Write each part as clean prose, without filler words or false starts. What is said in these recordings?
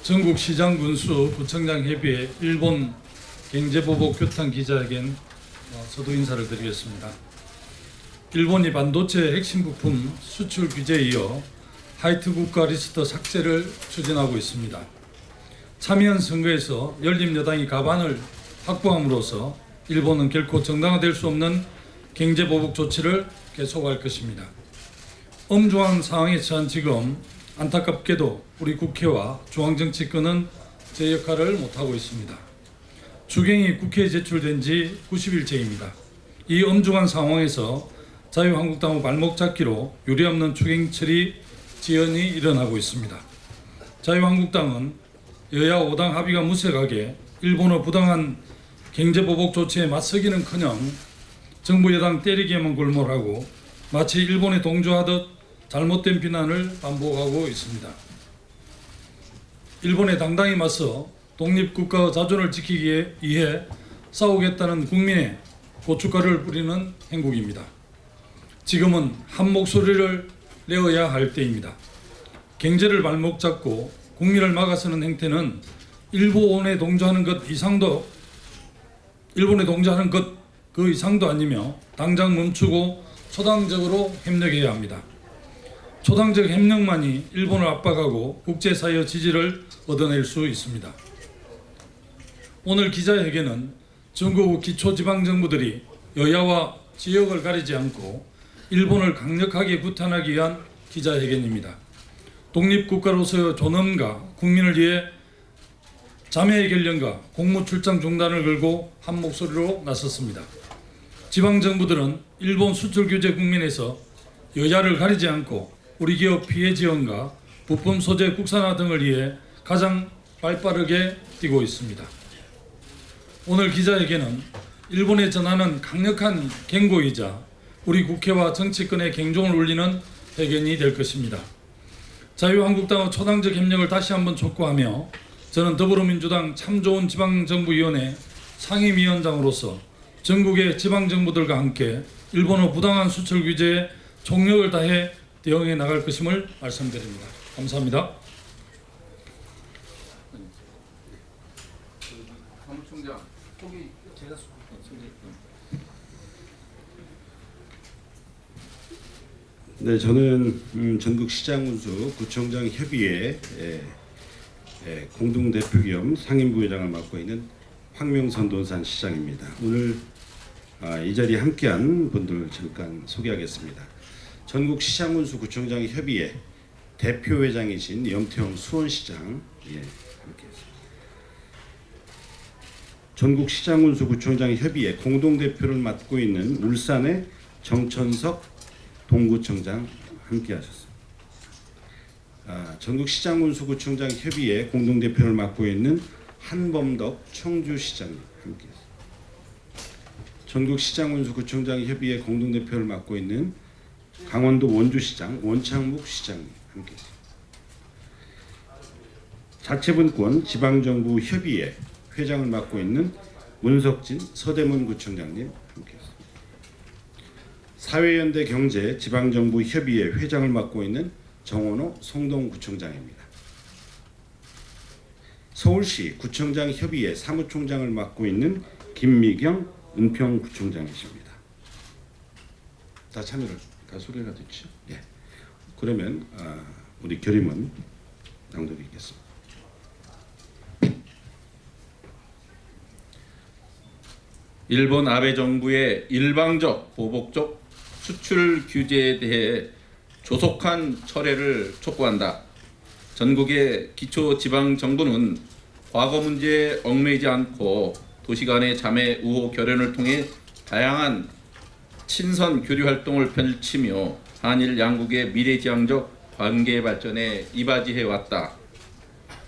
전국 시장 군수 구청장 협의회 일본 경제보복 규탄 기자회견 서두 인사를 드리겠습니다. 일본이 반도체 핵심 부품 수출 규제에 이어 하이트 국가 리스트 삭제를 추진하고 있습니다. 참여한 선거에서 열린여당이 가반을 확보함으로써 일본은 결코 정당화될 수 없는 경제보복 조치를 계속할 것입니다. 엄중한 상황에 처한 지금 안타깝게도 우리 국회와 중앙정치권은 제 역할을 못하고 있습니다. 추경이 국회에 제출된 지 90일째입니다. 이 엄중한 상황에서 자유한국당의 발목 잡기로 유례없는 추경 처리 지연이 일어나고 있습니다. 자유한국당은 여야 5당 합의가 무색하게 일본의 부당한 경제보복 조치에 맞서기는커녕 정부 여당 때리기에만 골몰하고 마치 일본에 동조하듯 잘못된 비난을 반복하고 있습니다. 일본에 당당히 맞서 독립국가의 자존을 지키기 위해 싸우겠다는 국민의 고춧가루를 뿌리는 행국입니다. 지금은 한 목소리를 내어야 할 때입니다. 경제를 발목 잡고 국민을 막아서는 행태는 일본에 동조하는 것 이상도 그 이상도 아니며 당장 멈추고 초당적으로 협력해야 합니다. 초당적 협력만이 일본을 압박하고 국제사회의 지지를 얻어낼 수 있습니다. 오늘 기자회견은 전국 기초지방정부들이 여야와 지역을 가리지 않고 일본을 강력하게 규탄하기 위한 기자회견입니다. 독립국가로서의 존엄과 국민을 위해 자매의 결연과 공무 출장 중단을 걸고 한 목소리로 나섰습니다. 지방정부들은 일본 수출 규제 국면에서 여야를 가리지 않고 우리 기업 피해 지원과 부품 소재 국산화 등을 위해 가장 발빠르게 뛰고 있습니다. 오늘 기자회견은 일본에 전하는 강력한 경고이자 우리 국회와 정치권의 경종을 울리는 회견이 될 것입니다. 자유한국당의 초당적 협력을 다시 한번 촉구하며 저는 더불어민주당 참 좋은 지방정부위원회 상임위원장으로서 전국의 지방정부들과 함께 일본의 부당한 수출 규제에 총력을 다해 대응해 나갈 것임을 말씀드립니다. 감사합니다. 사무총장 거기 제가 네, 저는 전국시장군수 구청장 협의회 공동대표 겸 상임부회장을 맡고 있는 황명선 논산 시장입니다. 오늘 이 자리에 함께한 분들 잠깐 소개하겠습니다. 전국시장군수 구청장 협의회 대표회장이신 염태영 수원시장 함께했습니다. 전국시장군수 구청장 협의회 공동대표를 맡고 있는 울산의 정천석 동구청장 함께하셨습니다. 전국시장군수구청장 협의회 공동대표를 맡고 있는 한범덕 청주시장님 함께했습니다. 전국시장군수구청장 협의회 공동대표를 맡고 있는 강원도 원주시장 원창묵 시장님 함께했습니다. 자치분권 지방정부 협의회 회장을 맡고 있는 문석진 서대문구청장님 함께했습니다. 사회연대 경제 지방정부 협의회 회장을 맡고 있는 정원호 성동구청장입니다. 서울시 구청장 협의회 사무총장을 맡고 있는 김미경 은평구청장이십니다. 다 소개가 됐죠? 예. 그러면 우리 결의문 낭독이겠습니다. 일본 아베 정부의 일방적 보복적 수출 규제에 대해 조속한 철회를 촉구한다. 전국의 기초지방정부는 과거 문제에 얽매이지 않고 도시 간의 자매 우호 결연을 통해 다양한 친선 교류 활동을 펼치며 한일 양국의 미래지향적 관계 발전에 이바지해 왔다.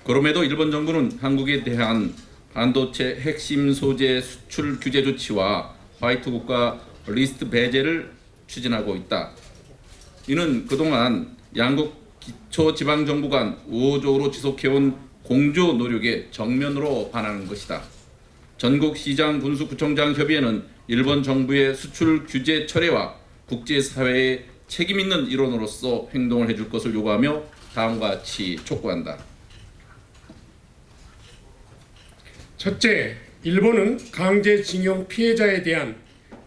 그럼에도 일본 정부는 한국에 대한 반도체 핵심 소재 수출 규제 조치와 화이트 국가 리스트 배제를 추진하고 있다. 이는 그동안 양국 기초지방정부 간 우호적으로 지속해온 공조 노력에 정면으로 반하는 것이다. 전국시장군수구청장 협의회는 일본 정부의 수출 규제 철회와 국제사회의 책임있는 일원으로서 행동을 해줄 것을 요구하며 다음과 같이 촉구한다. 첫째, 일본은 강제징용 피해자에 대한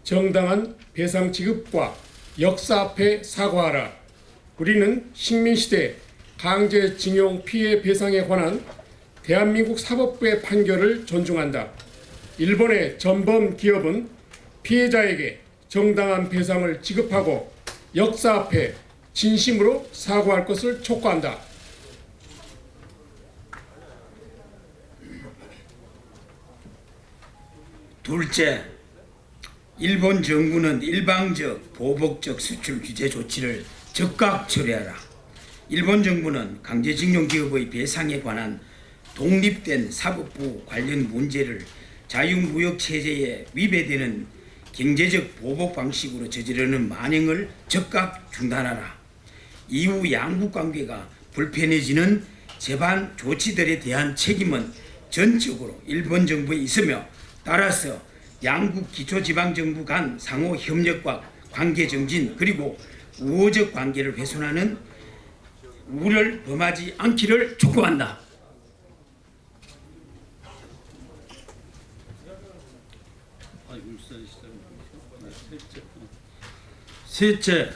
정당한 배상 지급과 역사 앞에 사과하라. 우리는 식민시대 강제징용 피해 배상에 관한 대한민국 사법부의 판결을 존중한다. 일본의 전범 기업은 피해자에게 정당한 배상을 지급하고 역사 앞에 진심으로 사과할 것을 촉구한다. 둘째, 일본 정부는 일방적 보복적 수출 규제 조치를 즉각 철회하라. 일본 정부는 강제징용 기업의 배상에 관한 독립된 사법부 관련 문제를 자유무역 체제에 위배되는 경제적 보복 방식으로 저지르는 만행을 즉각 중단하라. 이후 양국 관계가 불편해지는 재반 조치들에 대한 책임은 전적으로 일본 정부에 있으며, 따라서 양국 기초지방정부 간 상호 협력과 관계 정진, 그리고 우호적 관계를 훼손하는 우를 범하지 않기를 촉구한다. 셋째,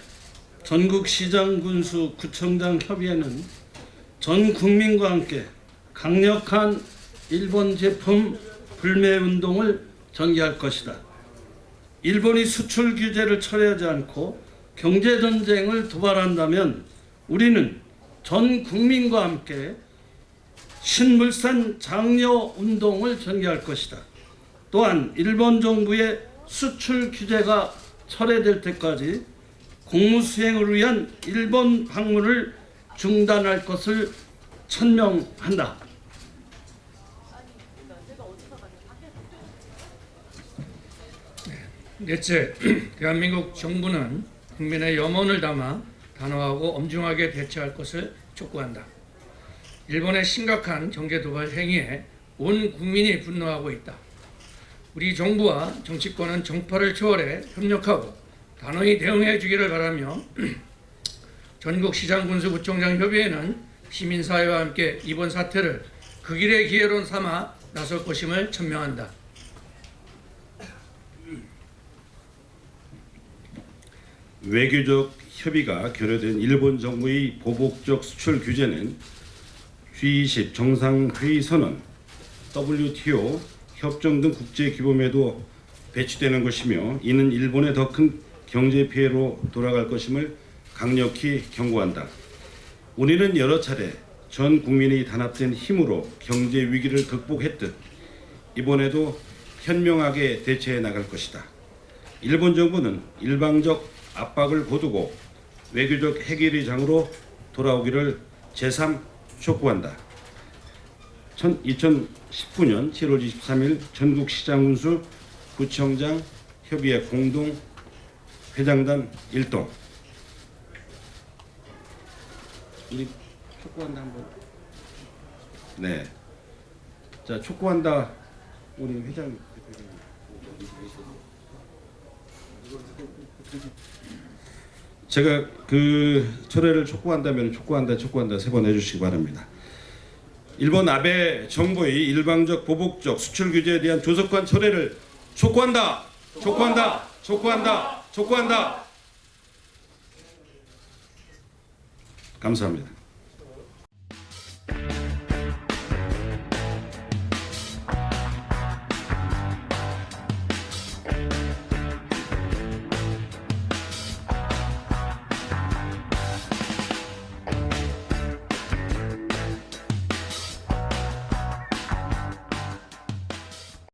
전국시장군수구청장 협의회는 전 국민과 함께 강력한 일본 제품 불매 운동을 전개할 것이다. 일본이 수출 규제를 철회하지 않고 경제 전쟁을 도발한다면 우리는 전 국민과 함께 신물산 장려 운동을 전개할 것이다. 또한 일본 정부의 수출 규제가 철회될 때까지 공무 수행을 위한 일본 방문을 중단할 것을 천명한다. 넷째, 대한민국 정부는 국민의 염원을 담아 단호하고 엄중하게 대처할 것을 촉구한다. 일본의 심각한 경제 도발 행위에 온 국민이 분노하고 있다. 우리 정부와 정치권은 정파를 초월해 협력하고 단호히 대응해 주기를 바라며 전국시장군수구청장 협의회는 시민사회와 함께 이번 사태를 극일의 기회로 삼아 나설 것임을 천명한다. 외교적 협의가 결여된 일본 정부의 보복적 수출 규제는 G20 정상회의 선언, WTO 협정 등 국제 규범에도 배치되는 것이며, 이는 일본의 더 큰 경제 피해로 돌아갈 것임을 강력히 경고한다. 우리는 여러 차례 전 국민이 단합된 힘으로 경제 위기를 극복했듯 이번에도 현명하게 대처해 나갈 것이다. 일본 정부는 일방적 압박을 거두고 외교적 해결의 장으로 돌아오기를 제3 촉구한다. 2019년 7월 23일 전국시장군수 구청장 협의회 공동 회장단 일동. 우리 촉구한다 한번. 네. 자, 촉구한다. 우리 회장. 제가 그 철회를 촉구한다면 촉구한다 3번 해주시기 바랍니다. 일본 아베 정부의 일방적 보복적 수출 규제에 대한 조속한 철회를 촉구한다. 감사합니다.